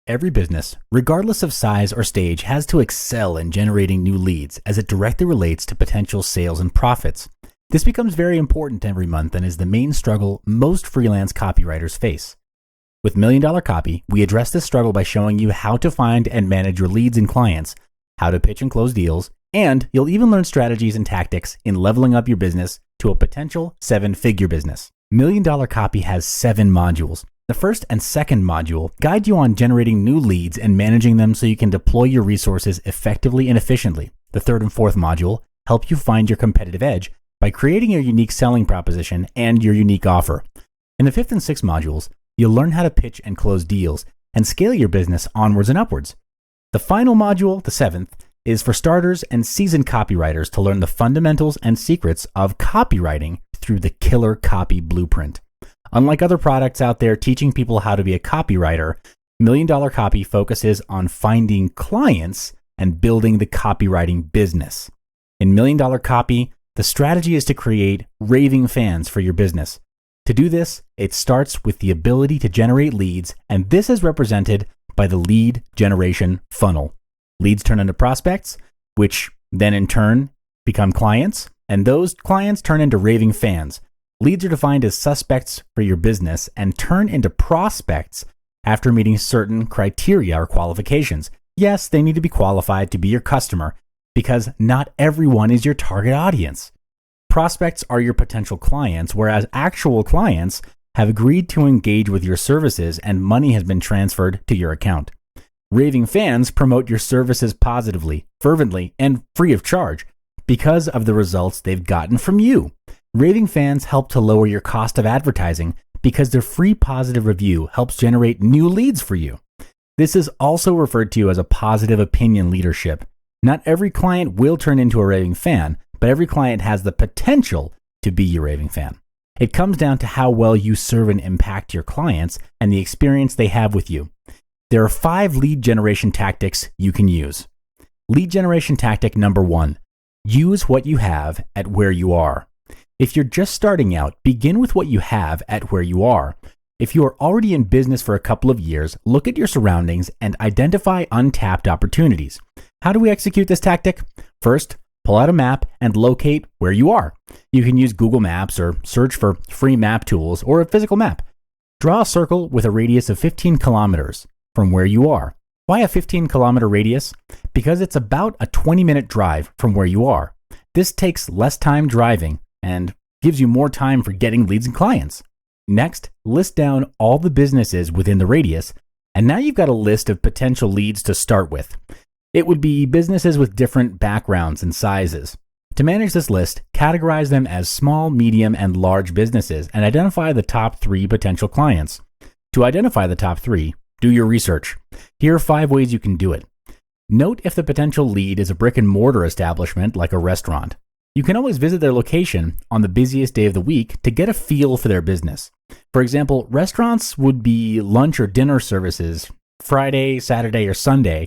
every business, regardless of size or stage, has to excel in generating new leads as it directly relates to potential sales and profits. This becomes very important every month and is the main struggle most freelance copywriters face. With Million Dollar Copy, we address this struggle by showing you how to find and manage your leads and clients, how to pitch and close deals, and you'll even learn strategies and tactics in leveling up your business to a potential 7-figure business. Million Dollar Copy has 7 modules. The first and second module guide you on generating new leads and managing them so you can deploy your resources effectively and efficiently. The third and fourth module help you find your competitive edge by creating your unique selling proposition and your unique offer. In the fifth and sixth modules, you'll learn how to pitch and close deals and scale your business onwards and upwards. The final module, the seventh, is for starters and seasoned copywriters to learn the fundamentals and secrets of copywriting through the Killer Copy Blueprint. Unlike other products out there teaching people how to be a copywriter, Million Dollar Copy focuses on finding clients and building the copywriting business. In Million Dollar Copy, the strategy is to create raving fans for your business. To do this, it starts with the ability to generate leads, and this is represented by the lead generation funnel. Leads turn into prospects, which then in turn become clients, and those clients turn into raving fans. Leads are defined as suspects for your business and turn into prospects after meeting certain criteria or qualifications. Yes, they need to be qualified to be your customer because not everyone is your target audience. Prospects are your potential clients, whereas actual clients have agreed to engage with your services and money has been transferred to your account. Raving fans promote your services positively, fervently, and free of charge because of the results they've gotten from you. Raving fans help to lower your cost of advertising because their free positive review helps generate new leads for you. This is also referred to as a positive opinion leadership. Not every client will turn into a raving fan, but every client has the potential to be your raving fan. It comes down to how well you serve and impact your clients and the experience they have with you. There are 5 lead generation tactics you can use. Lead generation tactic number 1, use what you have at where you are. If you're just starting out, begin with what you have at where you are. If you are already in business for a couple of years, look at your surroundings and identify untapped opportunities. How do we execute this tactic? First, pull out a map and locate where you are. You can use Google Maps or search for free map tools or a physical map. Draw a circle with a radius of 15 kilometers from where you are. Why a 15-kilometer radius? Because it's about a 20-minute drive from where you are. This takes less time driving and gives you more time for getting leads and clients. Next, list down all the businesses within the radius, and now you've got a list of potential leads to start with. It would be businesses with different backgrounds and sizes. To manage this list, categorize them as small, medium, and large businesses and identify the top 3 potential clients. To identify the top 3, do your research. Here are 5 ways you can do it. Note if the potential lead is a brick and mortar establishment like a restaurant. You can always visit their location on the busiest day of the week to get a feel for their business. For example, restaurants would be lunch or dinner services Friday, Saturday, or Sunday,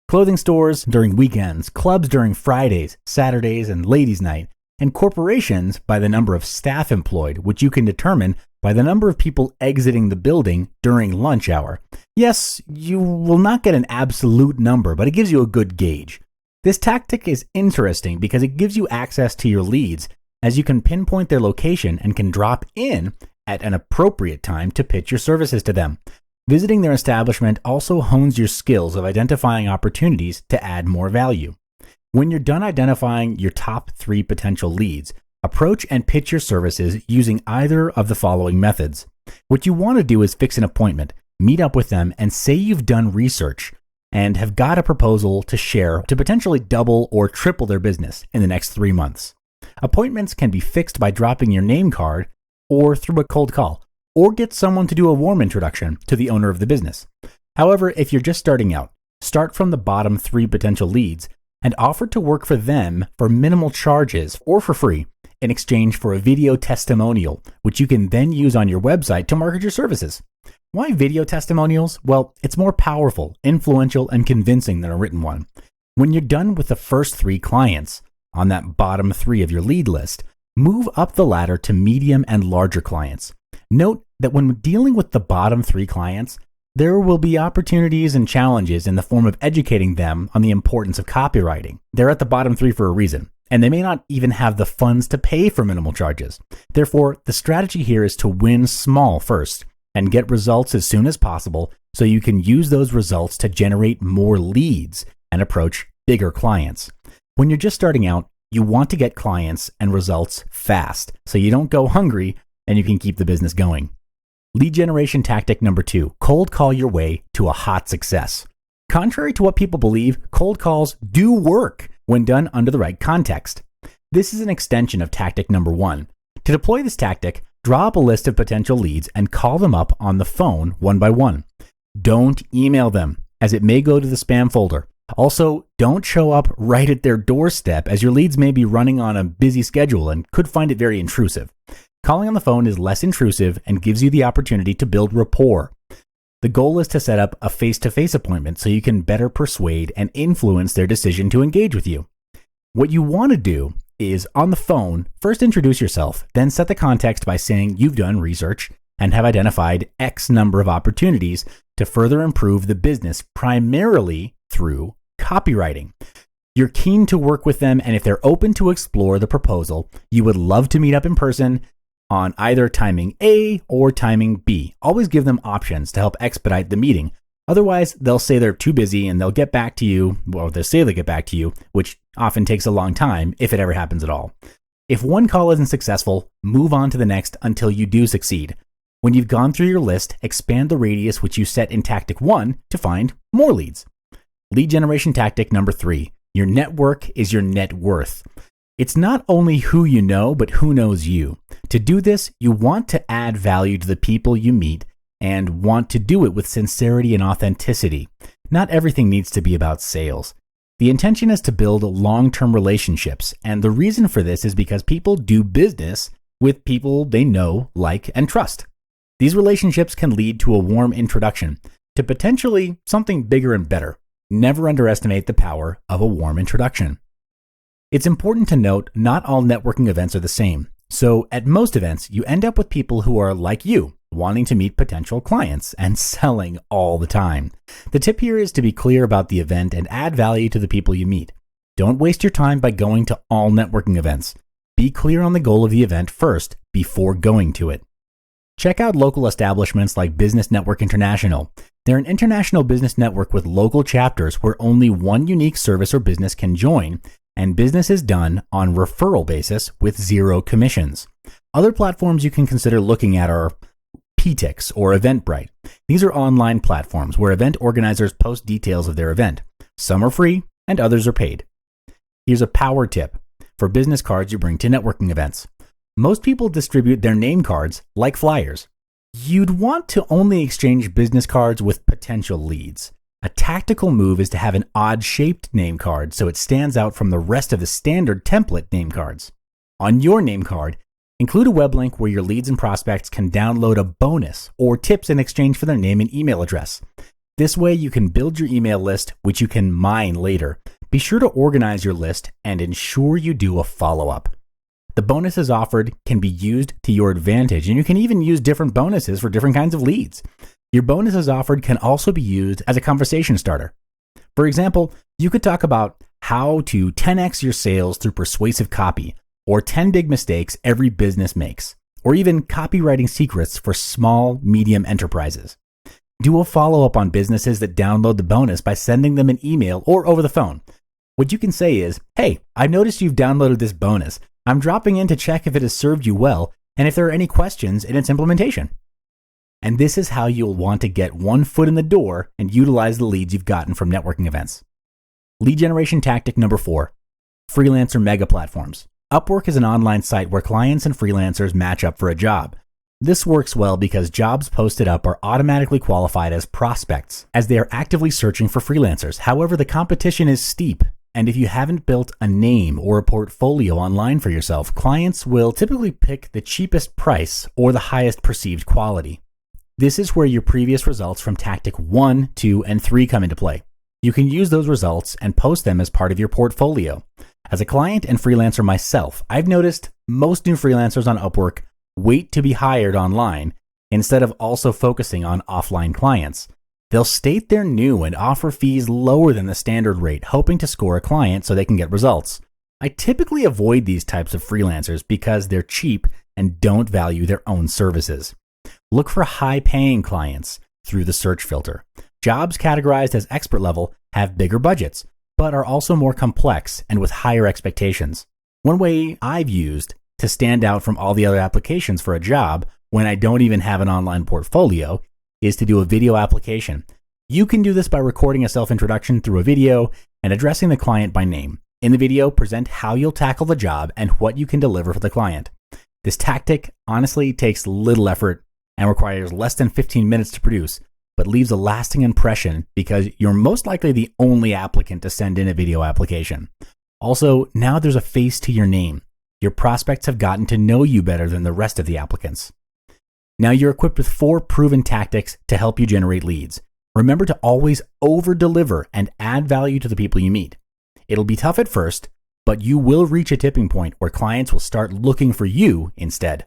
clothing stores during weekends, clubs during Fridays, Saturdays, and ladies' night, and corporations by the number of staff employed, which you can determine by the number of people exiting the building during lunch hour. Yes, you will not get an absolute number, but it gives you a good gauge. This tactic is interesting because it gives you access to your leads as you can pinpoint their location and can drop in at an appropriate time to pitch your services to them. Visiting their establishment also hones your skills of identifying opportunities to add more value. When you're done identifying your top 3 potential leads, approach and pitch your services using either of the following methods. What you want to do is fix an appointment, meet up with them, and say you've done research and have got a proposal to share to potentially double or triple their business in the next 3 months. Appointments can be fixed by dropping your name card or through a cold call, or get someone to do a warm introduction to the owner of the business. However, if you're just starting out, start from the bottom 3 potential leads and offer to work for them for minimal charges or for free in exchange for a video testimonial, which you can then use on your website to market your services. Why video testimonials? Well, it's more powerful, influential, and convincing than a written one. When you're done with the first 3 clients on that bottom 3 of your lead list, move up the ladder to medium and larger clients. Note that when dealing with the bottom 3 clients, There will be opportunities and challenges in the form of educating them on the importance of copywriting. They're at the bottom three for a reason, and they may not even have the funds to pay for minimal charges. Therefore, the strategy here is to win small first and get results as soon as possible so you can use those results to generate more leads and approach bigger clients. When you're just starting out, you want to get clients and results fast so you don't go hungry and you can keep the business going. Lead generation tactic number 2, cold call your way to a hot success. Contrary to what people believe, cold calls do work when done under the right context. This is an extension of tactic number 1. To deploy this tactic, draw up a list of potential leads and call them up on the phone one by one. Don't email them, as it may go to the spam folder. Also, don't show up right at their doorstep, as your leads may be running on a busy schedule and could find it very intrusive. Calling on the phone is less intrusive and gives you the opportunity to build rapport. The goal is to set up a face-to-face appointment so you can better persuade and influence their decision to engage with you. What you want to do is, on the phone, first introduce yourself, then set the context by saying you've done research and have identified X number of opportunities to further improve the business primarily through copywriting. You're keen to work with them, and if they're open to explore the proposal, you would love to meet up in person on either timing A or timing B. Always give them options to help expedite the meeting. Otherwise, they'll say they're too busy and they'll get back to you, or they'll say they'll get back to you, which often takes a long time if it ever happens at all. If one call isn't successful, move on to the next until you do succeed. When you've gone through your list, expand the radius which you set in tactic 1 to find more leads. Lead generation tactic number 3. Your network is your net worth. It's not only who you know, but who knows you. To do this, you want to add value to the people you meet and want to do it with sincerity and authenticity. Not everything needs to be about sales. The intention is to build long-term relationships, and the reason for this is because people do business with people they know, like, and trust. These relationships can lead to a warm introduction to potentially something bigger and better. Never underestimate the power of a warm introduction. It's important to note not all networking events are the same. So at most events, you end up with people who are like you, wanting to meet potential clients and selling all the time. The tip here is to be clear about the event and add value to the people you meet. Don't waste your time by going to all networking events. Be clear on the goal of the event first before going to it. Check out local establishments like Business Network International. They're an international business network with local chapters where only one unique service or business can join, and business is done on referral basis with 0 commissions. Other platforms you can consider looking at are PTix or Eventbrite. These are online platforms where event organizers post details of their event. Some are free and others are paid. Here's a power tip for business cards you bring to networking events. Most people distribute their name cards like flyers. You'd want to only exchange business cards with potential leads. A tactical move is to have an odd-shaped name card so it stands out from the rest of the standard template name cards. On your name card, include a web link where your leads and prospects can download a bonus or tips in exchange for their name and email address. This way you can build your email list, which you can mine later. Be sure to organize your list and ensure you do a follow-up. The bonuses offered can be used to your advantage, and you can even use different bonuses for different kinds of leads. Your bonuses offered can also be used as a conversation starter. For example, you could talk about how to 10x your sales through persuasive copy, or 10 big mistakes every business makes, or even copywriting secrets for small, medium enterprises. Do a follow-up on businesses that download the bonus by sending them an email or over the phone. What you can say is, "Hey, I noticed you've downloaded this bonus. I'm dropping in to check if it has served you well and if there are any questions in its implementation." And this is how you'll want to get one foot in the door and utilize the leads you've gotten from networking events. Lead generation tactic number 4, freelancer mega platforms. Upwork is an online site where clients and freelancers match up for a job. This works well because jobs posted up are automatically qualified as prospects, as they are actively searching for freelancers. However, the competition is steep, and if you haven't built a name or a portfolio online for yourself, clients will typically pick the cheapest price or the highest perceived quality. This is where your previous results from tactic 1, 2, and 3 come into play. You can use those results and post them as part of your portfolio. As a client and freelancer myself, I've noticed most new freelancers on Upwork wait to be hired online instead of also focusing on offline clients. They'll state they're new and offer fees lower than the standard rate, hoping to score a client so they can get results. I typically avoid these types of freelancers because they're cheap and don't value their own services. Look for high-paying clients through the search filter. Jobs categorized as expert level have bigger budgets, but are also more complex and with higher expectations. One way I've used to stand out from all the other applications for a job when I don't even have an online portfolio is to do a video application. You can do this by recording a self-introduction through a video and addressing the client by name. In the video, present how you'll tackle the job and what you can deliver for the client. This tactic honestly takes little effort and requires less than 15 minutes to produce, but leaves a lasting impression because you're most likely the only applicant to send in a video application. Also, now there's a face to your name. Your prospects have gotten to know you better than the rest of the applicants. Now you're equipped with 4 proven tactics to help you generate leads. Remember to always over-deliver and add value to the people you meet. It'll be tough at first, but you will reach a tipping point where clients will start looking for you instead.